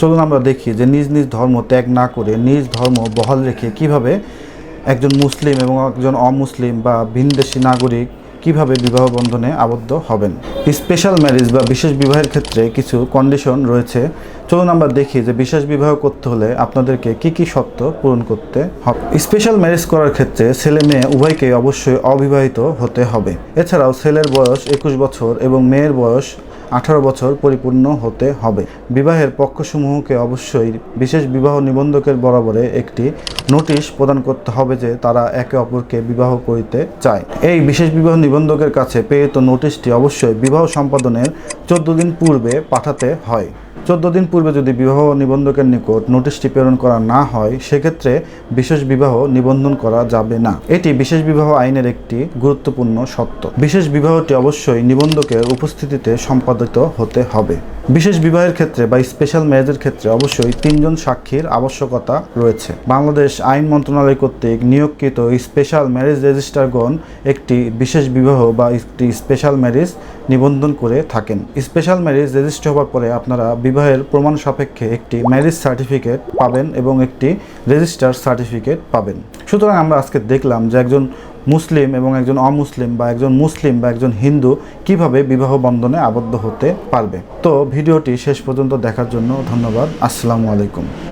চলুন আমরা দেখি যে নিজ নিজ ধর্ম ত্যাগ না করে নিজ ধর্ম বহাল রেখে কিভাবে একজন মুসলিম এবং একজন অমুসলিম বা ভিনদেশী নাগরিক কিভাবে বিবাহ বন্ধনে আবদ্ধ হবেন। স্পেশাল ম্যারেজ বা বিশেষ বিবাহের ক্ষেত্রে কিছু কন্ডিশন রয়েছে। চলুন আমরা দেখি যে বিশেষ বিবাহ করতে হলে আপনাদেরকে কি কি শর্ত পূরণ করতে হবে। স্পেশাল ম্যারেজ করার ক্ষেত্রে ছেলে মেয়ে উভয়কেই অবশ্যই অবিবাহিত হতে হবে। এছাড়াও ছেলের বয়স 21 বছর এবং মেয়ের বয়স 18 বছর পরিপূর্ণ হতে হবে। বিবাহের পক্ষসমূহকে অবশ্যই বিশেষ বিবাহ নিবন্ধকের বরাবরে একটি নোটিশ প্রদান করতে হবে যে তারা একে অপরকে বিবাহ করিতে চায়। এই বিশেষ বিবাহ নিবন্ধকের কাছে প্রেরিত নোটিশটি অবশ্যই বিবাহ সম্পাদনের 14 দিন পূর্বে পাঠাতে হয়। 14 দিন পূর্বে যদি বিবাহ নিবন্ধকের নিকট নোটিশটি প্রেরণ করা না হয়, সেক্ষেত্রে বিশেষ বিবাহ নিবন্ধন করা যাবে না। এটি বিশেষ বিবাহ আইনের একটি গুরুত্বপূর্ণ শর্ত। বিশেষ বিবাহটি অবশ্যই নিবন্ধকের উপস্থিতিতে সম্পাদিত হতে হবে। বিশেষ বিবাহের ক্ষেত্রে বা স্পেশাল ম্যারেজের ক্ষেত্রে অবশ্যই 3 জন সাক্ষীর আবশ্যকতা রয়েছে। বাংলাদেশ আইন মন্ত্রণালয় কর্তৃক নিয়োগকৃত স্পেশাল ম্যারেজ রেজিস্ট্রারগণ একটি বিশেষ বিবাহ বা একটি স্পেশাল ম্যারেজ নিবন্ধন করে থাকেন। স্পেশাল ম্যারেজ রেজিস্ট্রি হওয়ার পরে আপনারা বিবাহের প্রমাণ সাপেক্ষে একটি ম্যারেজ সার্টিফিকেট পাবেন এবং একটি রেজিস্টার সার্টিফিকেট পাবেন। সুতরাং আমরা আজকে দেখলাম যে একজন মুসলিম এবং একজন অমুসলিম বা একজন মুসলিম বা একজন হিন্দু কিভাবে বিবাহ বন্ধনে আবদ্ধ হতে পারবে। তো ভিডিওটি শেষ পর্যন্ত দেখার জন্য ধন্যবাদ। আসসালামু আলাইকুম।